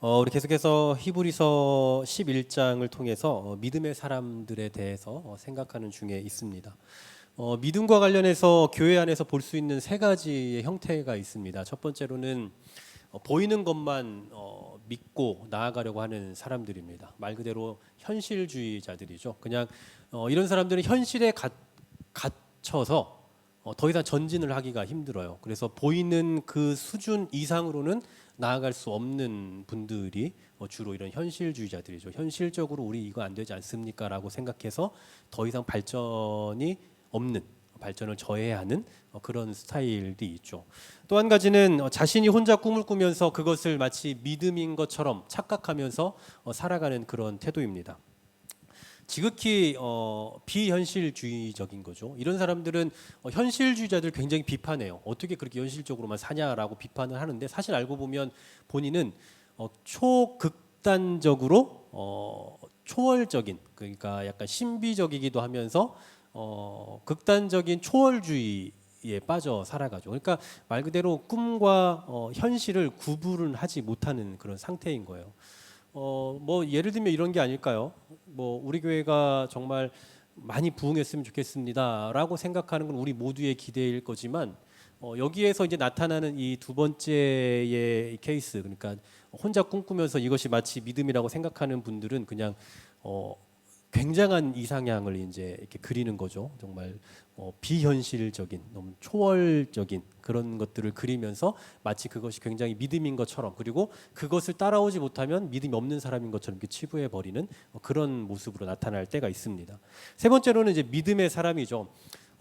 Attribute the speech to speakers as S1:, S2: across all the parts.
S1: 우리 계속해서 히브리서 11장을 통해서 믿음의 사람들에 대해서 생각하는 중에 있습니다. 믿음과 관련해서 교회 안에서 볼 수 있는 세 가지의 형태가 있습니다. 첫 번째로는 보이는 것만 믿고 나아가려고 하는 사람들입니다. 말 그대로 현실주의자들이죠. 그냥 이런 사람들은 현실에 갇혀서 더 이상 전진을 하기가 힘들어요. 그래서 보이는 그 수준 이상으로는 나아갈 수 없는 분들이 주로 이런 현실주의자들이죠. 현실적으로 우리 이거 안 되지 않습니까? 라고 생각해서 더 이상 발전이 없는, 발전을 저해하는 그런 스타일이 있죠. 또 한 가지는 자신이 혼자 꿈을 꾸면서 그것을 마치 믿음인 것처럼 착각하면서 살아가는 그런 태도입니다. 지극히 비현실주의적인 거죠. 이런 사람들은 현실주의자들 굉장히 비판해요. 어떻게 그렇게 현실적으로만 사냐라고 비판을 하는데, 사실 알고 보면 본인은 초극단적으로 초월적인, 그러니까 약간 신비적이기도 하면서 극단적인 초월주의에 빠져 살아가죠. 그러니까 말 그대로 꿈과 현실을 구분을 하지 못하는 그런 상태인 거예요. 뭐 예를 들면 이런 게 아닐까요? 뭐 우리 교회가 정말 많이 부흥했으면 좋겠습니다라고 생각하는 건 우리 모두의 기대일 거지만, 여기에서 이제 나타나는 이 두 번째의 케이스, 그러니까 혼자 꿈꾸면서 이것이 마치 믿음이라고 생각하는 분들은 그냥 굉장한 이상향을 이제 이렇게 그리는 거죠. 정말 비현실적인, 너무 초월적인 그런 것들을 그리면서 마치 그것이 굉장히 믿음인 것처럼, 그리고 그것을 따라오지 못하면 믿음이 없는 사람인 것처럼 이렇게 치부해 버리는 그런 모습으로 나타날 때가 있습니다. 세 번째로는 이제 믿음의 사람이죠.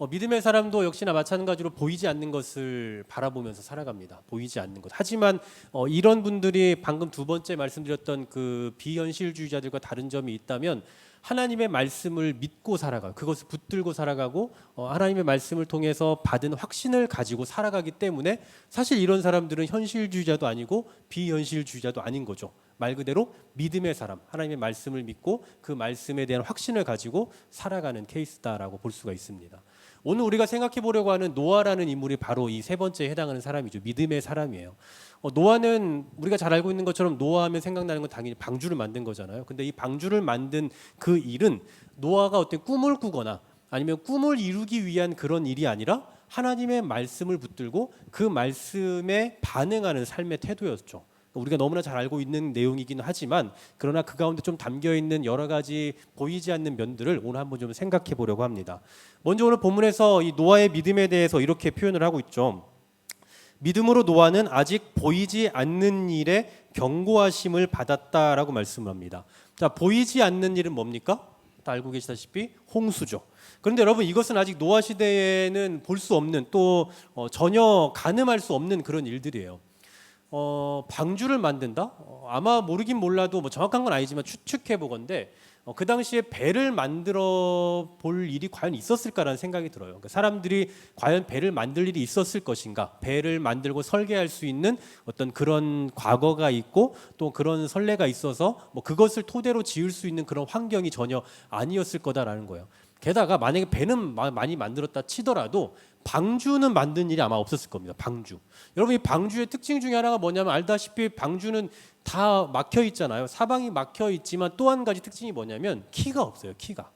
S1: 믿음의 사람도 역시나 마찬가지로 보이지 않는 것을 바라보면서 살아갑니다. 보이지 않는 것. 하지만 이런 분들이 방금 두 번째 말씀드렸던 그 비현실주의자들과 다른 점이 있다면, 하나님의 말씀을 믿고 살아가요. 그것을 붙들고 살아가고 하나님의 말씀을 통해서 받은 확신을 가지고 살아가기 때문에, 사실 이런 사람들은 현실주의자도 아니고 비현실주의자도 아닌 거죠. 말 그대로 믿음의 사람, 하나님의 말씀을 믿고 그 말씀에 대한 확신을 가지고 살아가는 케이스다라고 볼 수가 있습니다. 오늘 우리가 생각해 보려고 하는 노아라는 인물이 바로 이 세 번째에 해당하는 사람이죠. 믿음의 사람이에요. 노아는 우리가 잘 알고 있는 것처럼 노아하면 생각나는 건 당연히 방주를 만든 거잖아요. 근데 이 방주를 만든 그 일은 노아가 어떤 꿈을 꾸거나 아니면 꿈을 이루기 위한 그런 일이 아니라 하나님의 말씀을 붙들고 그 말씀에 반응하는 삶의 태도였죠. 우리가 너무나 잘 알고 있는 내용이긴 하지만, 그러나 그 가운데 좀 담겨 있는 여러 가지 보이지 않는 면들을 오늘 한번 좀 생각해 보려고 합니다. 먼저 오늘 본문에서 이 노아의 믿음에 대해서 이렇게 표현을 하고 있죠. 믿음으로 노아는 아직 보이지 않는 일에 경고하심을 받았다라고 말씀을 합니다. 자, 보이지 않는 일은 뭡니까? 다 알고 계시다시피 홍수죠. 그런데 여러분, 이것은 아직 노아 시대에는 볼 수 없는, 또 전혀 가늠할 수 없는 그런 일들이에요. 방주를 만든다? 아마 모르긴 몰라도 뭐 정확한 건 아니지만 추측해 보건데, 그 당시에 배를 만들어 볼 일이 과연 있었을까라는 생각이 들어요. 그러니까 사람들이 과연 배를 만들 일이 있었을 것인가? 배를 만들고 설계할 수 있는 어떤 그런 과거가 있고, 또 그런 선례가 있어서 뭐 그것을 토대로 지을 수 있는 그런 환경이 전혀 아니었을 거다라는 거예요. 게다가 만약에 배는 많이 만들었다 치더라도 방주는 만든 일이 아마 없었을 겁니다. 방주. 여러분, 이 방주의 특징 중에 하나가 뭐냐면, 알다시피 방주는 다 막혀 있잖아요. 사방이 막혀 있지만 또 한 가지 특징이 뭐냐면 키가 없어요. 키가.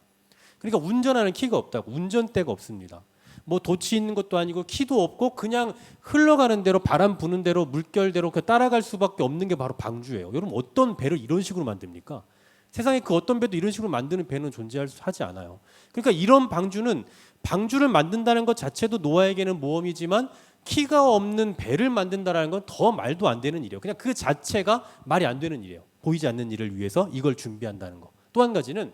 S1: 그러니까 운전하는 키가 없다고. 운전대가 없습니다. 뭐 돛이 있는 것도 아니고 키도 없고, 그냥 흘러가는 대로, 바람 부는 대로, 물결대로 따라갈 수밖에 없는 게 바로 방주예요. 여러분, 어떤 배를 이런 식으로 만듭니까? 세상에 그 어떤 배도 이런 식으로 만드는 배는 존재하지 않아요. 그러니까 이런 방주를 만든다는 것 자체도 노아에게는 모험이지만, 키가 없는 배를 만든다라는 건 더 말도 안 되는 일이에요. 그냥 그 자체가 말이 안 되는 일이에요. 보이지 않는 일을 위해서 이걸 준비한다는 거. 또 한 가지는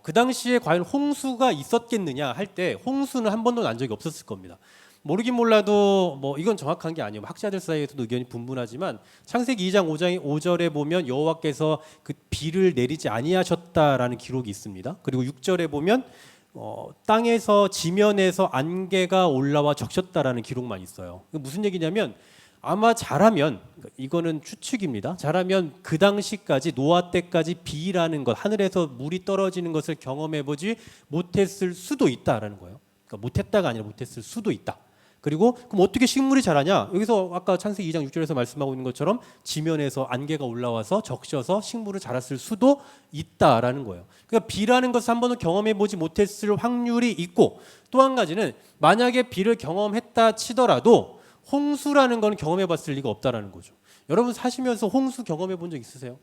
S1: 그 당시에 과연 홍수가 있었겠느냐 할 때, 홍수는 한 번도 난 적이 없었을 겁니다. 모르긴 몰라도 뭐 이건 정확한 게 아니에요. 학자들 사이에서도 의견이 분분하지만, 창세기 2장 5절에 보면 여호와께서 그 비를 내리지 아니하셨다라는 기록이 있습니다. 그리고 6절에 보면 땅에서, 지면에서 안개가 올라와 적셨다라는 기록만 있어요. 무슨 얘기냐면, 아마 잘하면, 이거는 추측입니다. 잘하면 그 당시까지, 노아 때까지 비라는 것, 하늘에서 물이 떨어지는 것을 경험해보지 못했을 수도 있다라는 거예요. 그러니까 못했다가 아니라 못했을 수도 있다. 그리고 그럼 어떻게 식물이 자라냐? 여기서 아까 창세기 2장 6절에서 말씀하고 있는 것처럼 지면에서 안개가 올라와서 적셔서 식물을 자랐을 수도 있다라는 거예요. 그러니까 비라는 것을 한 번도 경험해 보지 못했을 확률이 있고, 또 한 가지는 만약에 비를 경험했다 치더라도 홍수라는 건 경험해 봤을 리가 없다라는 거죠. 여러분 사시면서 홍수 경험해 본 적 있으세요?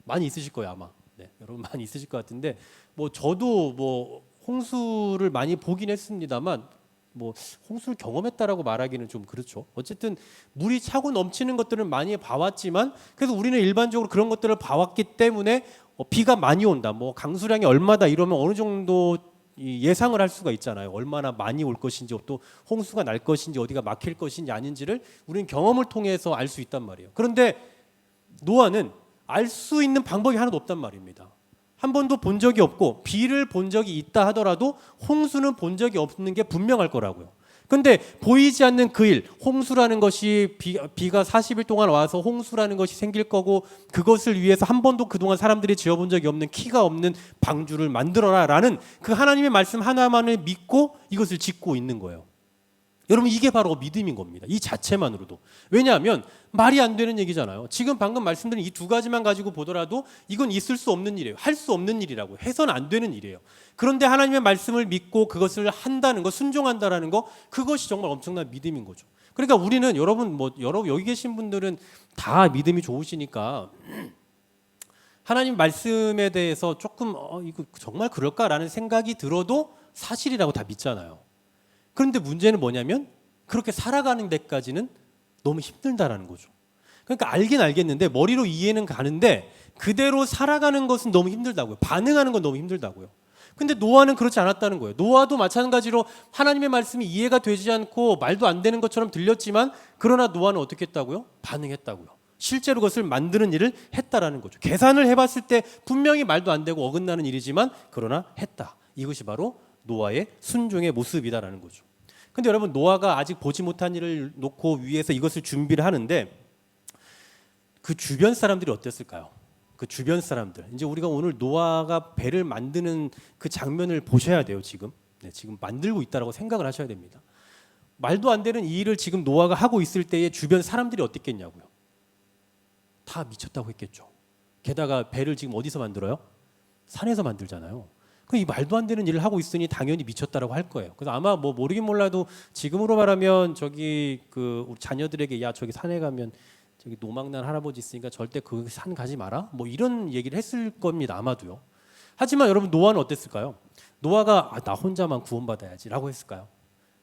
S1: 많이 있으실 거예요, 아마. 네, 여러분 많이 있으실 것 같은데, 뭐 저도 뭐 홍수를 많이 보긴 했습니다만 뭐 홍수를 경험했다라고 말하기는 좀 그렇죠. 어쨌든 물이 차고 넘치는 것들은 많이 봐왔지만, 그래서 우리는 일반적으로 그런 것들을 봐왔기 때문에 비가 많이 온다, 뭐 강수량이 얼마다 이러면 어느 정도 예상을 할 수가 있잖아요. 얼마나 많이 올 것인지, 또 홍수가 날 것인지, 어디가 막힐 것인지 아닌지를 우리는 경험을 통해서 알 수 있단 말이에요. 그런데 노아는 알 수 있는 방법이 하나도 없단 말입니다. 한 번도 본 적이 없고 비를 본 적이 있다 하더라도 홍수는 본 적이 없는 게 분명할 거라고요. 근데 보이지 않는 그 일, 홍수라는 것이 비가 40일 동안 와서 홍수라는 것이 생길 거고, 그것을 위해서 한 번도 그동안 사람들이 지어본 적이 없는 키가 없는 방주를 만들어라라는 그 하나님의 말씀 하나만을 믿고 이것을 짓고 있는 거예요. 여러분 이게 바로 믿음인 겁니다. 이 자체만으로도. 왜냐하면 말이 안 되는 얘기잖아요. 지금 방금 말씀드린 이 두 가지만 가지고 보더라도 이건 있을 수 없는 일이에요. 할 수 없는 일이라고. 해서는 안 되는 일이에요. 그런데 하나님의 말씀을 믿고 그것을 한다는 거, 순종한다라는 거, 그것이 정말 엄청난 믿음인 거죠. 그러니까 우리는 여러분 여기 계신 분들은 다 믿음이 좋으시니까 하나님 말씀에 대해서 조금 이거 정말 그럴까라는 생각이 들어도 사실이라고 다 믿잖아요. 그런데 문제는 뭐냐면 그렇게 살아가는 데까지는 너무 힘들다라는 거죠. 그러니까 알긴 알겠는데 머리로 이해는 가는데 그대로 살아가는 것은 너무 힘들다고요. 반응하는 건 너무 힘들다고요. 근데 노아는 그렇지 않았다는 거예요. 노아도 마찬가지로 하나님의 말씀이 이해가 되지 않고 말도 안 되는 것처럼 들렸지만, 그러나 노아는 어떻게 했다고요? 반응했다고요. 실제로 그것을 만드는 일을 했다라는 거죠. 계산을 해봤을 때 분명히 말도 안 되고 어긋나는 일이지만 그러나 했다. 이것이 바로 노아의 순종의 모습이다라는 거죠. 근데 여러분 노아가 아직 보지 못한 일을 놓고 위에서 이것을 준비를 하는데 그 주변 사람들이 어땠을까요? 그 주변 사람들. 이제 우리가 오늘 노아가 배를 만드는 그 장면을 보셔야 돼요. 지금 지금 만들고 있다라고 생각을 하셔야 됩니다. 말도 안 되는 이 일을 지금 노아가 하고 있을 때에 주변 사람들이 어땠겠냐고요. 다 미쳤다고 했겠죠. 게다가 배를 지금 어디서 만들어요? 산에서 만들잖아요. 이 말도 안 되는 일을 하고 있으니 당연히 미쳤다라고 할 거예요. 그래서 아마 뭐 모르긴 몰라도 지금으로 말하면 저기 그 우리 자녀들에게 야 저기 산에 가면 저기 노망난 할아버지 있으니까 절대 그 산 가지 마라. 뭐 이런 얘기를 했을 겁니다. 아마도요. 하지만 여러분 노아는 어땠을까요? 노아가 나 혼자만 구원받아야지라고 했을까요?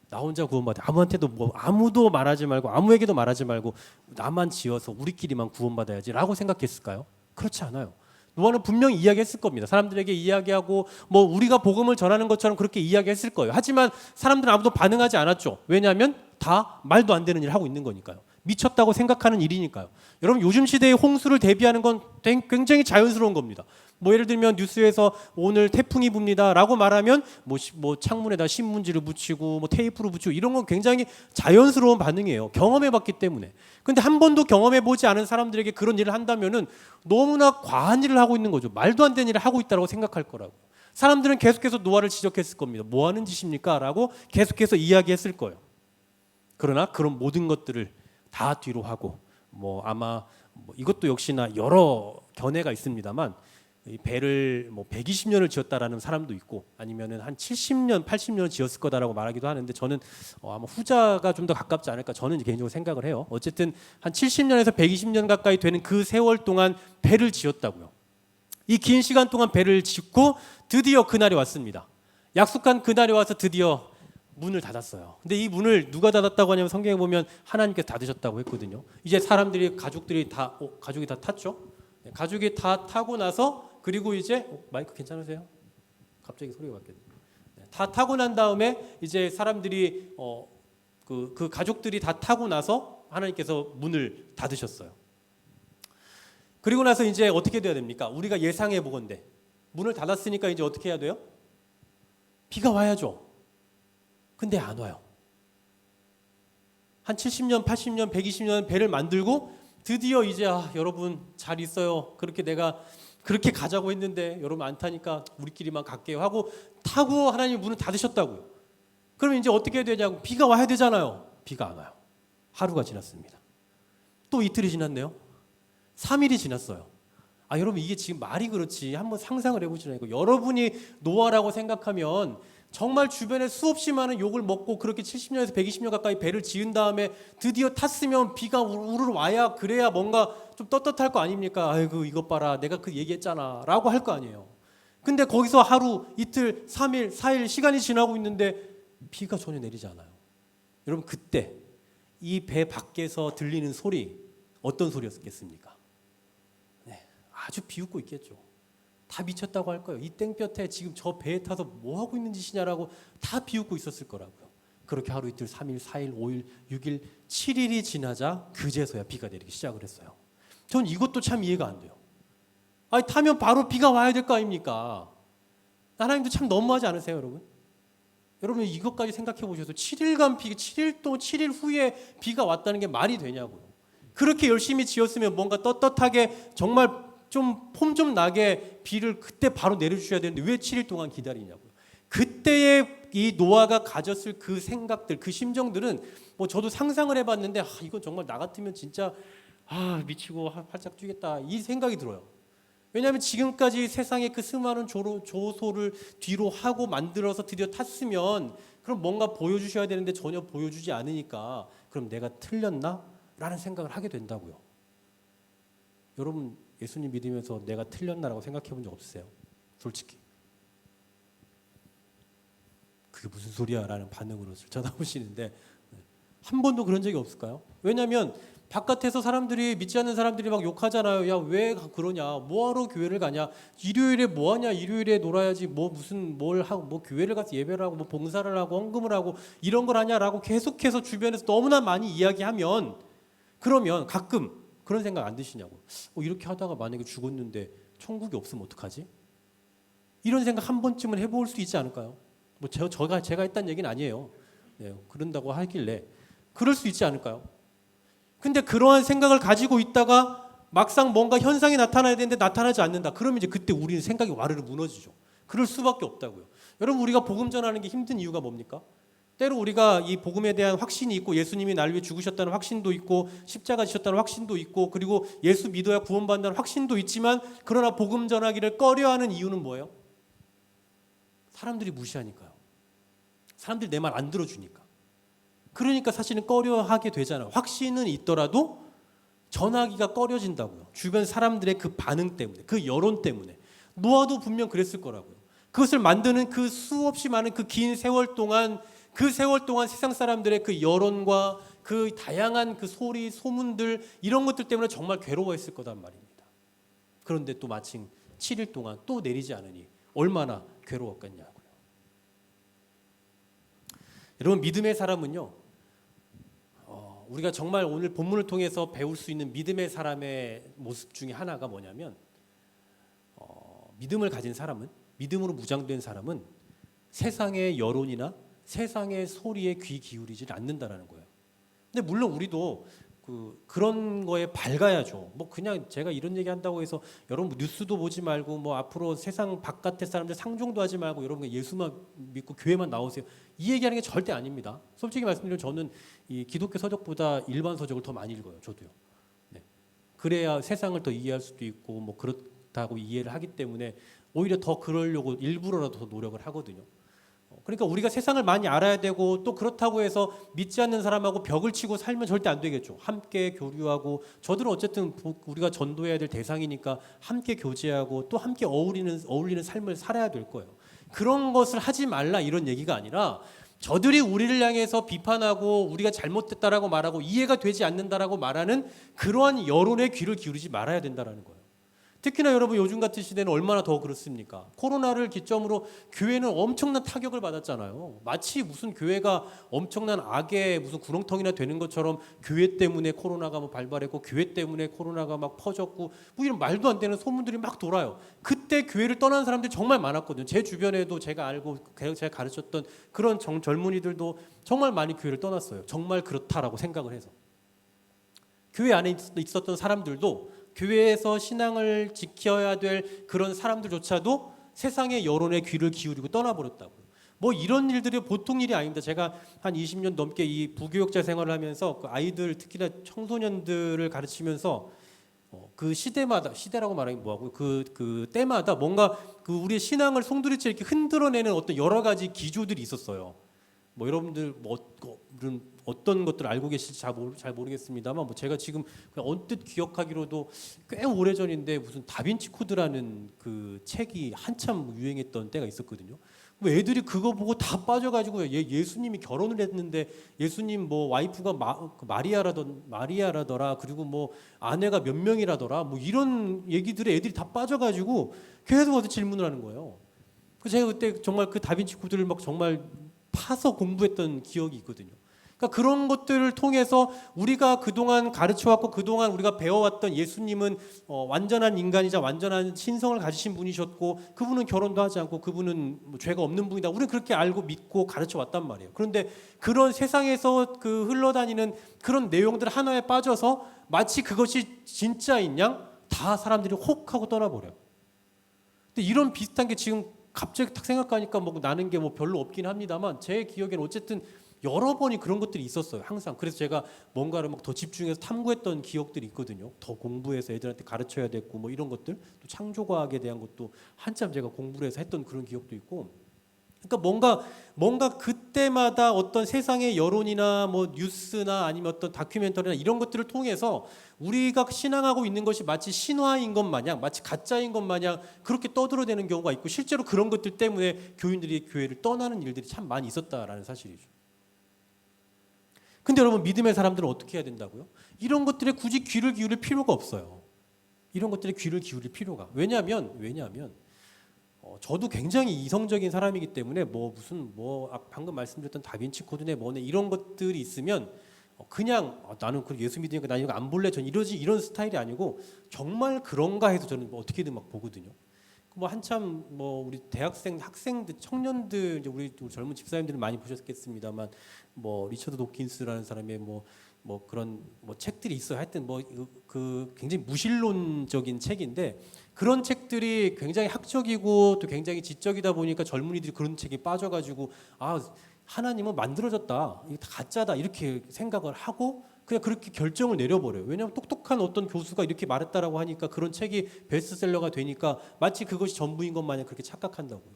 S1: 나 혼자 구원받아. 아무한테도 아무도 말하지 말고 아무에게도 말하지 말고 나만 지어서 우리끼리만 구원받아야지라고 생각했을까요? 그렇지 않아요. 노아는 분명히 이야기했을 겁니다. 사람들에게 이야기하고 뭐 우리가 복음을 전하는 것처럼 그렇게 이야기했을 거예요. 하지만 사람들은 아무도 반응하지 않았죠. 왜냐하면 다 말도 안 되는 일을 하고 있는 거니까요. 미쳤다고 생각하는 일이니까요. 여러분 요즘 시대의 홍수를 대비하는 건 굉장히 자연스러운 겁니다. 뭐 예를 들면 뉴스에서 오늘 태풍이 붑니다라고 말하면 뭐 창문에다 신문지를 붙이고 뭐 테이프를 붙이고 이런 건 굉장히 자연스러운 반응이에요. 경험해봤기 때문에. 근데 한 번도 경험해보지 않은 사람들에게 그런 일을 한다면은 너무나 과한 일을 하고 있는 거죠. 말도 안 되는 일을 하고 있다고 생각할 거라고. 사람들은 계속해서 노아를 지적했을 겁니다. 뭐 하는 짓입니까? 라고 계속해서 이야기했을 거예요. 그러나 그런 모든 것들을 다 뒤로 하고 뭐 아마 이것도 역시나 여러 견해가 있습니다만 이 배를 120년을 지었다라는 사람도 있고 아니면은 한 70년, 80년 지었을 거다라고 말하기도 하는데 저는 아마 후자가 좀 더 가깝지 않을까 저는 개인적으로 생각을 해요. 어쨌든 한 70년에서 120년 가까이 되는 그 세월 동안 배를 지었다고요. 이 긴 시간 동안 배를 짓고 드디어 그날이 왔습니다. 약속한 그날이 와서 드디어 문을 닫았어요. 근데 이 문을 누가 닫았다고 하냐면 성경에 보면 하나님께서 닫으셨다고 했거든요. 이제 가족이 다 탔죠. 가족이 다 타고 나서 그리고 이제 마이크 괜찮으세요? 갑자기 소리가 바뀌었네. 다 타고 난 다음에 이제 사람들이 그 가족들이 다 타고 나서 하나님께서 문을 닫으셨어요. 그리고 나서 이제 어떻게 돼야 됩니까? 우리가 예상해 보건대 문을 닫았으니까 이제 어떻게 해야 돼요? 비가 와야죠. 근데 안 와요. 한 70년, 80년, 120년 배를 만들고 드디어 이제 여러분 잘 있어요. 그렇게 내가 그렇게 가자고 했는데 여러분 안 타니까 우리끼리만 갈게요 하고 타고 하나님이 문을 닫으셨다고요. 그럼 이제 어떻게 해야 되냐고 비가 와야 되잖아요. 비가 안 와요. 하루가 지났습니다. 또 이틀이 지났네요. 3일이 지났어요. 여러분 이게 지금 말이 그렇지 한번 상상을 해보시라니까. 여러분이 노아라고 생각하면 정말 주변에 수없이 많은 욕을 먹고 그렇게 70년에서 120년 가까이 배를 지은 다음에 드디어 탔으면 비가 우르르 와야 그래야 뭔가 좀 떳떳할 거 아닙니까? 아이고 이것 봐라 내가 그 얘기했잖아 라고 할 거 아니에요. 근데 거기서 하루, 이틀, 3일, 4일 시간이 지나고 있는데 비가 전혀 내리지 않아요. 여러분 그때 이 배 밖에서 들리는 소리 어떤 소리였겠습니까? 네, 아주 비웃고 있겠죠. 다 미쳤다고 할 거예요. 이 땡볕에 지금 저 배에 타서 뭐 하고 있는 짓이냐라고 다 비웃고 있었을 거라고요. 그렇게 하루 이틀 3일 4일 5일 6일 7일이 지나자 그제서야 비가 내리기 시작을 했어요. 전 이것도 참 이해가 안 돼요. 타면 바로 비가 와야 될 거 아닙니까? 하나님도 참 너무하지 않으세요, 여러분? 여러분 이것까지 생각해 보셔서 7일간 7일 후에 비가 왔다는 게 말이 되냐고요. 그렇게 열심히 지었으면 뭔가 떳떳하게 정말 좀 폼 좀 나게 비를 그때 바로 내려주셔야 되는데 왜 7일 동안 기다리냐고요. 그때의 이 노아가 가졌을 그 생각들, 그 심정들은 뭐 저도 상상을 해봤는데 이건 정말 나 같으면 진짜 미치고 활짝 뛰겠다 이 생각이 들어요. 왜냐하면 지금까지 세상에 그 수많은 조소를 뒤로 하고 만들어서 드디어 탔으면 그럼 뭔가 보여주셔야 되는데 전혀 보여주지 않으니까 그럼 내가 틀렸나? 라는 생각을 하게 된다고요. 여러분 예수님 믿으면서 내가 틀렸나라고 생각해 본 적 없으세요? 솔직히. 그게 무슨 소리야? 라는 반응으로 쳐다보시는데 한 번도 그런 적이 없을까요? 왜냐하면 바깥에서 사람들이 믿지 않는 사람들이 막 욕하잖아요. 야, 왜 그러냐? 뭐하러 교회를 가냐? 일요일에 뭐하냐? 일요일에 놀아야지. 뭐 무슨 뭘 하고 뭐 교회를 가서 예배를 하고 뭐 봉사를 하고 헌금을 하고 이런 걸 하냐라고 계속해서 주변에서 너무나 많이 이야기하면 그러면 가끔 그런 생각 안 드시냐고. 이렇게 하다가 만약에 죽었는데 천국이 없으면 어떡하지? 이런 생각 한 번쯤은 해볼 수 있지 않을까요? 뭐 제가 했다는 얘기는 아니에요. 네, 그런다고 하길래 그럴 수 있지 않을까요? 근데 그러한 생각을 가지고 있다가 막상 뭔가 현상이 나타나야 되는데 나타나지 않는다. 그러면 이제 그때 우리는 생각이 와르르 무너지죠. 그럴 수밖에 없다고요. 여러분 우리가 복음 전하는 게 힘든 이유가 뭡니까? 때로 우리가 이 복음에 대한 확신이 있고 예수님이 나를 위해 죽으셨다는 확신도 있고 십자가 지셨다는 확신도 있고 그리고 예수 믿어야 구원받는다는 확신도 있지만 그러나 복음 전하기를 꺼려하는 이유는 뭐예요? 사람들이 무시하니까요. 사람들이 내 말 안 들어주니까. 그러니까 사실은 꺼려하게 되잖아요. 확신은 있더라도 전하기가 꺼려진다고요. 주변 사람들의 그 반응 때문에, 그 여론 때문에. 노아도 분명 그랬을 거라고요. 그것을 만드는 그 수없이 많은 그 긴 세월 동안 세상 사람들의 그 여론과 그 다양한 그 소리, 소문들 이런 것들 때문에 정말 괴로워했을 거단 말입니다. 그런데 또 마침 7일 동안 또 내리지 않으니 얼마나 괴로웠겠냐고요. 여러분 믿음의 사람은요. 우리가 정말 오늘 본문을 통해서 배울 수 있는 믿음의 사람의 모습 중에 하나가 뭐냐면 믿음을 가진 사람은 믿음으로 무장된 사람은 세상의 여론이나 세상의 소리에 귀 기울이지 않는다라는 거예요. 근데 물론 우리도 그런 거에 밝아야죠. 뭐 그냥 제가 이런 얘기 한다고 해서 여러분 뉴스도 보지 말고 뭐 앞으로 세상 바깥의 사람들 상종도 하지 말고 여러분 예수만 믿고 교회만 나오세요. 이 얘기하는 게 절대 아닙니다. 솔직히 말씀드리면 저는 이 기독교 서적보다 일반 서적을 더 많이 읽어요. 저도요. 네. 그래야 세상을 더 이해할 수도 있고 뭐 그렇다고 이해를 하기 때문에 오히려 더 그러려고 일부러라도 더 노력을 하거든요. 그러니까 우리가 세상을 많이 알아야 되고 또 그렇다고 해서 믿지 않는 사람하고 벽을 치고 살면 절대 안 되겠죠. 함께 교류하고 저들은 어쨌든 우리가 전도해야 될 대상이니까 함께 교제하고 또 함께 어울리는 삶을 살아야 될 거예요. 그런 것을 하지 말라 이런 얘기가 아니라 저들이 우리를 향해서 비판하고 우리가 잘못됐다라고 말하고 이해가 되지 않는다라고 말하는 그러한 여론에 귀를 기울이지 말아야 된다라는 거예요. 특히나 여러분 요즘 같은 시대는 얼마나 더 그렇습니까? 코로나를 기점으로 교회는 엄청난 타격을 받았잖아요. 마치 무슨 교회가 엄청난 악의 무슨 구렁텅이나 되는 것처럼 교회 때문에 코로나가 뭐 발발했고 교회 때문에 코로나가 막 퍼졌고 뭐 이런 말도 안 되는 소문들이 막 돌아요. 그때 교회를 떠난 사람들이 정말 많았거든요. 제 주변에도 제가 알고 제가 가르쳤던 그런 젊은이들도 정말 많이 교회를 떠났어요. 정말 그렇다라고 생각을 해서. 교회 안에 있었던 사람들도 교회에서 신앙을 지켜야 될 그런 사람들조차도 세상의 여론에 귀를 기울이고 떠나버렸다고요. 뭐 이런 일들이 보통 일이 아닙니다. 제가 한 20년 넘게 이 부교육자 생활을 하면서 그 아이들 특히나 청소년들을 가르치면서 그 시대라고 말하기 뭐하고 그 때마다 뭔가 그 우리의 신앙을 송두리째 이렇게 흔들어내는 어떤 여러 가지 기조들이 있었어요. 뭐 여러분들 어떤 것들을 알고 계실지 잘 모르겠습니다만 뭐 제가 지금 그냥 언뜻 기억하기로도 꽤 오래전인데 무슨 다빈치 코드라는 그 책이 한참 유행했던 때가 있었거든요. 뭐 애들이 그거 보고 다 빠져가지고 예수님이 결혼을 했는데 예수님 뭐 와이프가 마리아라더라, 그리고 뭐 아내가 몇 명이라더라, 뭐 이런 얘기들에 애들이 다 빠져가지고 계속 어디 질문을 하는 거예요. 그 제가 그때 정말 그 다빈치 코드를 막 정말 파서 공부했던 기억이 있거든요. 그러니까 그런 것들을 통해서 우리가 그동안 가르쳐왔고 그동안 우리가 배워왔던 예수님은 완전한 인간이자 완전한 신성을 가지신 분이셨고 그분은 결혼도 하지 않고 그분은 뭐 죄가 없는 분이다. 우리는 그렇게 알고 믿고 가르쳐왔단 말이에요. 그런데 그런 세상에서 그 흘러다니는 그런 내용들 하나에 빠져서 마치 그것이 진짜인 양 다 사람들이 혹 하고 떠나버려요. 근데 이런 비슷한 게 지금 갑자기 딱 생각하니까 뭐 나는 게 뭐 별로 없긴 합니다만 제 기억에는 어쨌든 여러 번이 그런 것들이 있었어요. 항상. 그래서 제가 뭔가를 막 더 집중해서 탐구했던 기억들이 있거든요. 더 공부해서 애들한테 가르쳐야 됐고 뭐 이런 것들, 또 창조과학에 대한 것도 한참 제가 공부를 해서 했던 그런 기억도 있고. 그러니까 뭔가 그때마다 어떤 세상의 여론이나 뭐 뉴스나 아니면 어떤 다큐멘터리나 이런 것들을 통해서 우리가 신앙하고 있는 것이 마치 신화인 것 마냥, 마치 가짜인 것 마냥 그렇게 떠들어대는 경우가 있고, 실제로 그런 것들 때문에 교인들이 교회를 떠나는 일들이 참 많이 있었다라는 사실이죠. 근데 여러분, 믿음의 사람들은 어떻게 해야 된다고요? 이런 것들에 굳이 귀를 기울일 필요가 없어요. 이런 것들에 귀를 기울일 필요가. 왜냐하면 저도 굉장히 이성적인 사람이기 때문에 방금 말씀드렸던 다빈치 코드네 뭐네 이런 것들이 있으면 그냥 나는 그 예수 믿으니까 나 이거 안 볼래, 전 이런 스타일이 아니고 정말 그런가 해서 저는 뭐 어떻게든 막 보거든요. 뭐 한참 뭐 우리 대학생, 학생들, 청년들, 이제 우리 젊은 집사님들은 많이 보셨겠습니다만 뭐 리처드 도킨스라는 사람의 뭐 그런 뭐 책들이 있어요. 하여튼 뭐 그 굉장히 무신론적인 책인데, 그런 책들이 굉장히 학적이고 또 굉장히 지적이다 보니까 젊은이들이 그런 책에 빠져가지고 하나님은 만들어졌다, 이게 다 가짜다 이렇게 생각을 하고 그냥 그렇게 결정을 내려버려요. 왜냐하면 똑똑한 어떤 교수가 이렇게 말했다라고 하니까 그런 책이 베스트셀러가 되니까 마치 그것이 전부인 것 마냥 그렇게 착각한다고요.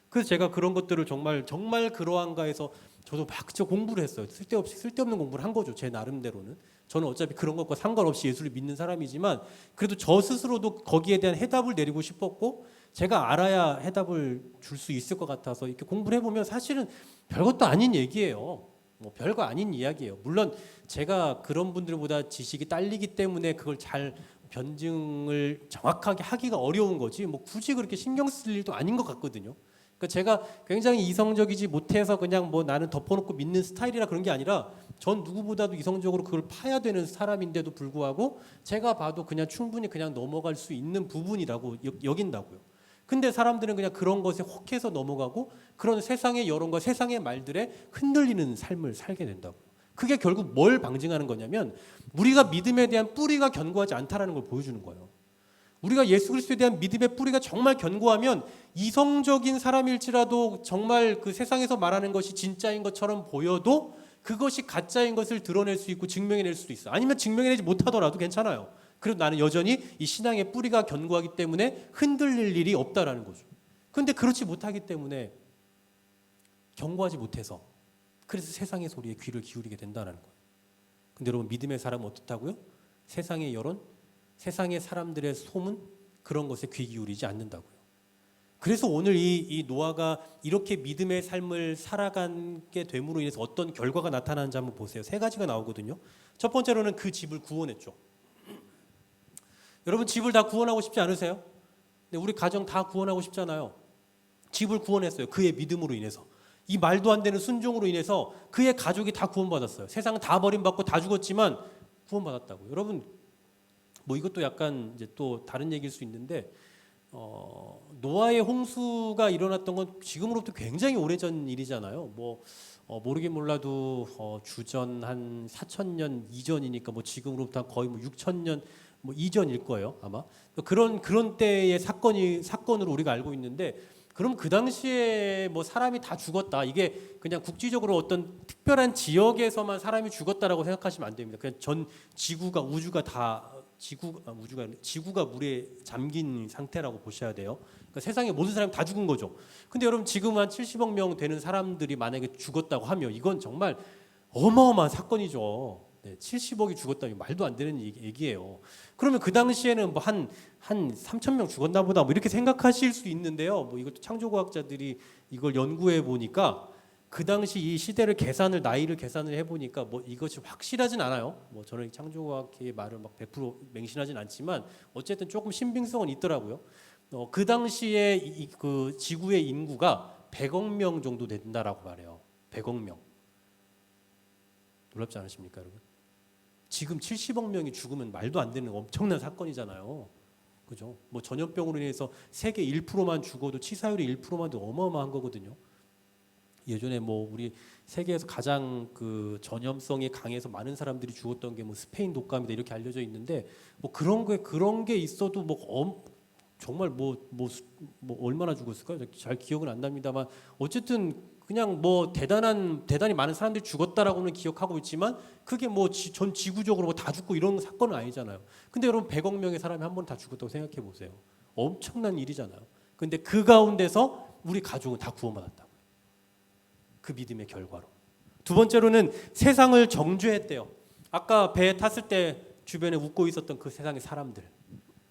S1: 그래서 제가 그런 것들을 정말 그러한가 해서 저도 막 공부를 했어요. 쓸데없는 공부를 한 거죠, 제 나름대로는. 저는 어차피 그런 것과 상관없이 예수를 믿는 사람이지만 그래도 저 스스로도 거기에 대한 해답을 내리고 싶었고, 제가 알아야 해답을 줄 수 있을 것 같아서 이렇게 공부를 해보면 사실은 별것도 아닌 얘기예요. 뭐 별거 아닌 이야기예요. 물론 제가 그런 분들보다 지식이 딸리기 때문에 그걸 잘 변증을 정확하게 하기가 어려운 거지 뭐 굳이 그렇게 신경 쓸 일도 아닌 것 같거든요. 그러니까 제가 굉장히 이성적이지 못해서 그냥 뭐 나는 덮어놓고 믿는 스타일이라 그런 게 아니라 전 누구보다도 이성적으로 그걸 파야 되는 사람인데도 불구하고 제가 봐도 그냥 충분히 그냥 넘어갈 수 있는 부분이라고 여긴다고요. 근데 사람들은 그냥 그런 것에 혹해서 넘어가고 그런 세상의 여론과 세상의 말들에 흔들리는 삶을 살게 된다고요. 그게 결국 뭘 방증하는 거냐면 우리가 믿음에 대한 뿌리가 견고하지 않다라는 걸 보여주는 거예요. 우리가 예수 그리스도에 대한 믿음의 뿌리가 정말 견고하면 이성적인 사람일지라도 정말 그 세상에서 말하는 것이 진짜인 것처럼 보여도 그것이 가짜인 것을 드러낼 수 있고 증명해낼 수도 있어요. 아니면 증명해내지 못하더라도 괜찮아요. 그래도 나는 여전히 이 신앙의 뿌리가 견고하기 때문에 흔들릴 일이 없다라는 거죠. 그런데 그렇지 못하기 때문에 견고하지 못해서 그래서 세상의 소리에 귀를 기울이게 된다는 거예요. 근데 여러분, 믿음의 사람은 어떻다고요? 세상의 여론, 세상의 사람들의 소문, 그런 것에 귀 기울이지 않는다고요. 그래서 오늘 이 노아가 이렇게 믿음의 삶을 살아가게 됨으로 인해서 어떤 결과가 나타나는지 한번 보세요. 3가지가 나오거든요. 첫 번째로는 그 집을 구원했죠. 여러분, 집을 다 구원하고 싶지 않으세요? 우리 가정 다 구원하고 싶잖아요. 집을 구원했어요. 그의 믿음으로 인해서. 이 말도 안 되는 순종으로 인해서 그의 가족이 다 구원받았어요. 세상은 다 버림받고 다 죽었지만 구원받았다고. 여러분, 뭐 이것도 약간 이제 또 다른 얘기일 수 있는데 노아의 홍수가 일어났던 건 지금으로부터 굉장히 오래전 일이잖아요. 모르긴 몰라도 주전 한 4,000년 이전이니까 뭐 지금으로부터 거의 뭐 6,000년 뭐 이전일 거예요, 아마. 그런 때의 사건으로 우리가 알고 있는데, 그럼 그 당시에 뭐 사람이 다 죽었다. 이게 그냥 국지적으로 어떤 특별한 지역에서만 사람이 죽었다라고 생각하시면 안 됩니다. 그냥 전 지구가 우주가 다 지구가 물에 잠긴 상태라고 보셔야 돼요. 그러니까 세상에 모든 사람이 다 죽은 거죠. 근데 여러분 지금 한 70억 명 되는 사람들이 만약에 죽었다고 하면 이건 정말 어마어마한 사건이죠. 네, 70억이 죽었다니 말도 안 되는 얘기예요. 그러면 그 당시에는 뭐 한 3천 명 죽었나 보다 뭐 이렇게 생각하실 수 있는데요. 뭐 이것도 창조과학자들이 이걸 연구해 보니까 그 당시 이 시대를 나이를 계산을 해 보니까 뭐 이것이 확실하진 않아요. 뭐 저는 창조과학의 말을 막 100% 맹신하진 않지만 어쨌든 조금 신빙성은 있더라고요. 그 당시에 그 지구의 인구가 100억 명 정도 된다라고 말해요. 100억 명. 놀랍지 않으십니까, 여러분? 지금 70억 명이 죽으면 말도 안 되는 엄청난 사건이잖아요. 그죠? 뭐 전염병으로 인해서 세계 1%만 죽어도 치사율이 1%만 도 어마어마한 거거든요. 예전에 뭐 우리 세계에서 가장 그 전염성이 강해서 많은 사람들이 죽었던 게 뭐 스페인 독감이다 이렇게 알려져 있는데 뭐 그런 게 있어도 뭐 정말 뭐 얼마나 죽었을까요? 잘 기억은 안 납니다만 어쨌든 그냥 뭐 대단히 많은 사람들이 죽었다라고는 기억하고 있지만 그게 뭐 전 지구적으로 뭐 다 죽고 이런 사건은 아니잖아요. 근데 여러분 100억 명의 사람이 한 번 다 죽었다고 생각해 보세요. 엄청난 일이잖아요. 근데 그 가운데서 우리 가족은 다 구원받았다. 그 믿음의 결과로. 두 번째로는 세상을 정죄했대요. 아까 배에 탔을 때 주변에 웃고 있었던 그 세상의 사람들.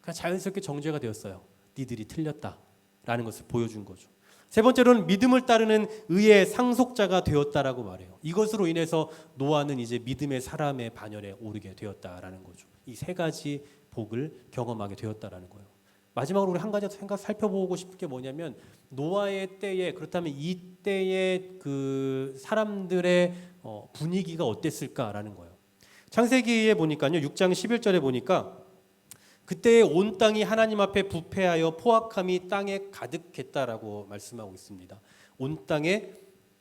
S1: 그냥 자연스럽게 정죄가 되었어요. 니들이 틀렸다라는 것을 보여준 거죠. 세 번째로는 믿음을 따르는 의의 상속자가 되었다라고 말해요. 이것으로 인해서 노아는 이제 믿음의 사람의 반열에 오르게 되었다라는 거죠. 이 세 가지 복을 경험하게 되었다라는 거예요. 마지막으로 우리 한 가지 더 살펴보고 싶은 게 뭐냐면 노아의 때에 그렇다면 이 때의 그 사람들의 분위기가 어땠을까라는 거예요. 창세기에 보니까요. 6장 11절에 보니까 그때 온 땅이 하나님 앞에 부패하여 포악함이 땅에 가득했다라고 말씀하고 있습니다. 온 땅에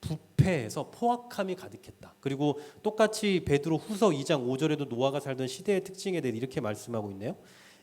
S1: 부패해서 포악함이 가득했다. 그리고 똑같이 베드로 후서 2장 5절에도 노아가 살던 시대의 특징에 대해 이렇게 말씀하고 있네요.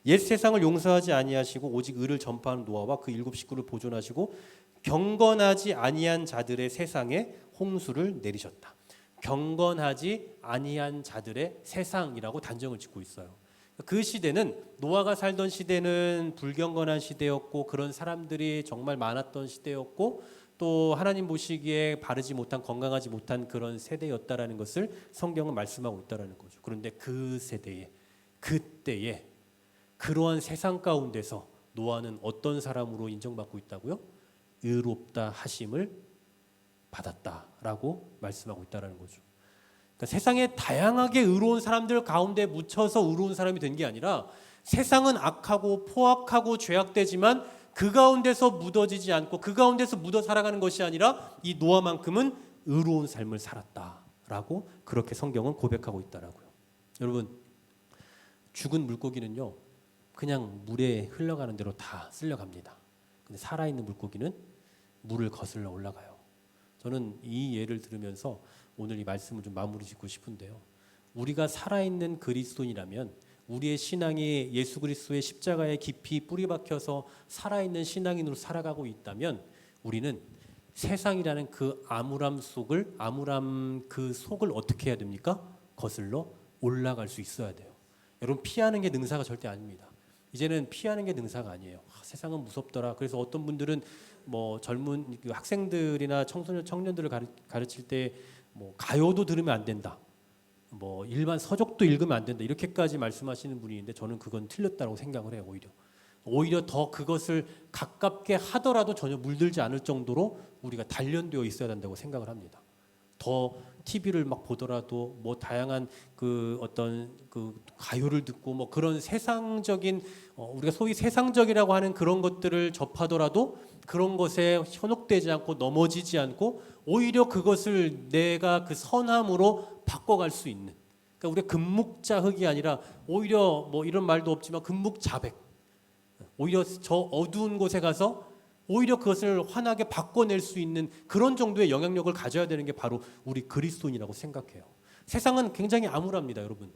S1: 옛 세상을 용서하지 아니하시고 오직 의를 전파하는 노아와 그 7 식구를 보존하시고 경건하지 아니한 자들의 세상에 홍수를 내리셨다. 경건하지 아니한 자들의 세상이라고 단정을 짓고 있어요. 그 시대는 노아가 살던 시대는 불경건한 시대였고 그런 사람들이 정말 많았던 시대였고 또 하나님 보시기에 바르지 못한 건강하지 못한 그런 세대였다라는 것을 성경은 말씀하고 있다라는 거죠. 그런데 그 세대에 그때에 그러한 세상 가운데서 노아는 어떤 사람으로 인정받고 있다고요? 의롭다 하심을 받았다라고 말씀하고 있다라는 거죠. 그러니까 세상에 다양하게 의로운 사람들 가운데 묻혀서 의로운 사람이 된 게 아니라 세상은 악하고 포악하고 죄악되지만 그 가운데서 묻어지지 않고 그 가운데서 묻어 살아가는 것이 아니라 이 노아만큼은 의로운 삶을 살았다라고 그렇게 성경은 고백하고 있다라고요. 여러분 죽은 물고기는요 그냥 물에 흘러가는 대로 다 쓸려갑니다. 근데 살아있는 물고기는 물을 거슬러 올라가요. 저는 이 예를 들으면서 오늘 이 말씀을 좀 마무리 짓고 싶은데요. 우리가 살아있는 그리스도인이라면 우리의 신앙이 예수 그리스도의 십자가에 깊이 뿌리 박혀서 살아있는 신앙인으로 살아가고 있다면 우리는 세상이라는 그 암울함 그 속을 어떻게 해야 됩니까? 거슬러 올라갈 수 있어야 돼요. 여러분 피하는 게 능사가 절대 아닙니다. 이제는 피하는 게 능사가 아니에요. 세상은 무섭더라. 그래서 어떤 분들은 뭐 젊은 학생들이나 청년들을 가르칠 때 뭐 가요도 들으면 안 된다. 뭐 일반 서적도 읽으면 안 된다. 이렇게까지 말씀하시는 분이 있는데 저는 그건 틀렸다고 생각을 해요. 오히려 더 그것을 가깝게 하더라도 전혀 물들지 않을 정도로 우리가 단련되어 있어야 된다고 생각을 합니다. 더 TV를 막 보더라도 뭐 다양한 그 어떤 그 가요를 듣고 뭐 그런 세상적인 우리가 소위 세상적이라고 하는 그런 것들을 접하더라도 그런 것에 현혹되지 않고 넘어지지 않고 오히려 그것을 내가 그 선함으로 바꿔갈 수 있는 그러니까 우리가 금묵자흑이 아니라 오히려 뭐 이런 말도 없지만 금묵자백 오히려 저 어두운 곳에 가서 오히려 그것을 환하게 바꿔낼 수 있는 그런 정도의 영향력을 가져야 되는 게 바로 우리 그리스도인이라고 생각해요. 세상은 굉장히 암울합니다, 여러분.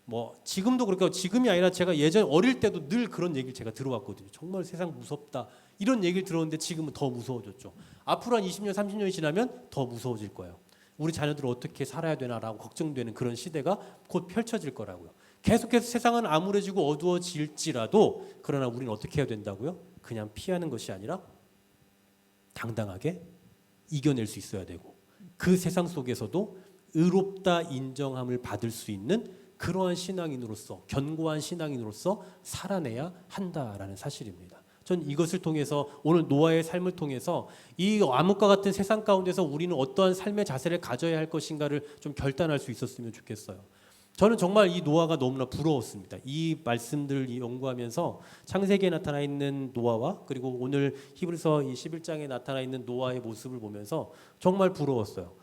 S1: 뭐 지금도 그렇고 지금이 아니라 제가 예전 어릴 때도 늘 그런 얘기를 제가 들어왔거든요. 정말 세상 무섭다 이런 얘기를 들었는데 지금은 더 무서워졌죠. 앞으로 한 20년 30년이 지나면 더 무서워질 거예요. 우리 자녀들을 어떻게 살아야 되나라고 걱정되는 그런 시대가 곧 펼쳐질 거라고요. 계속해서 세상은 암울해지고 어두워질지라도 그러나 우리는 어떻게 해야 된다고요? 그냥 피하는 것이 아니라 당당하게 이겨낼 수 있어야 되고 그 세상 속에서도 의롭다 인정함을 받을 수 있는 그러한 신앙인으로서 견고한 신앙인으로서 살아내야 한다라는 사실입니다. 전 이것을 통해서 오늘 노아의 삶을 통해서 이 암흑과 같은 세상 가운데서 우리는 어떠한 삶의 자세를 가져야 할 것인가를 좀 결단할 수 있었으면 좋겠어요. 저는 정말 이 노아가 너무나 부러웠습니다. 이 말씀들을 연구하면서 창세기에 나타나 있는 노아와 그리고 오늘 히브리서 이 11장에 나타나 있는 노아의 모습을 보면서 정말 부러웠어요.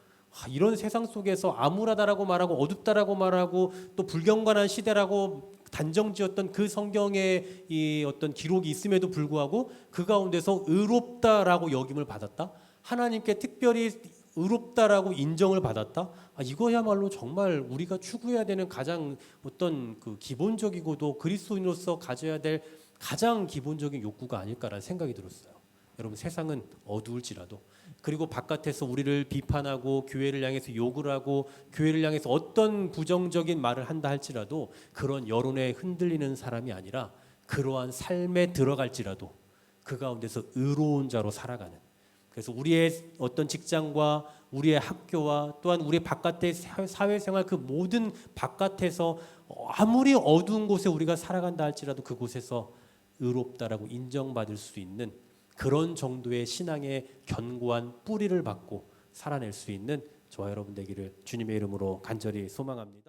S1: 이런 세상 속에서 암울하다라고 말하고 어둡다라고 말하고 또 불경건한 시대라고 단정지었던 그 성경의 이 어떤 기록이 있음에도 불구하고 그 가운데서 의롭다라고 여김을 받았다. 하나님께 특별히 의롭다라고 인정을 받았다. 이거야말로 정말 우리가 추구해야 되는 가장 어떤 그 기본적이고도 그리스도인으로서 가져야 될 가장 기본적인 욕구가 아닐까라는 생각이 들었어요. 여러분 세상은 어두울지라도 그리고 바깥에서 우리를 비판하고 교회를 향해서 욕을 하고 교회를 향해서 어떤 부정적인 말을 한다 할지라도 그런 여론에 흔들리는 사람이 아니라 그러한 삶에 들어갈지라도 그 가운데서 의로운 자로 살아가는 그래서 우리의 어떤 직장과 우리의 학교와 또한 우리 바깥의 사회생활 그 모든 바깥에서 아무리 어두운 곳에 우리가 살아간다 할지라도 그곳에서 의롭다라고 인정받을 수 있는 그런 정도의 신앙의 견고한 뿌리를 받고 살아낼 수 있는 저와 여러분 되기를 주님의 이름으로 간절히 소망합니다.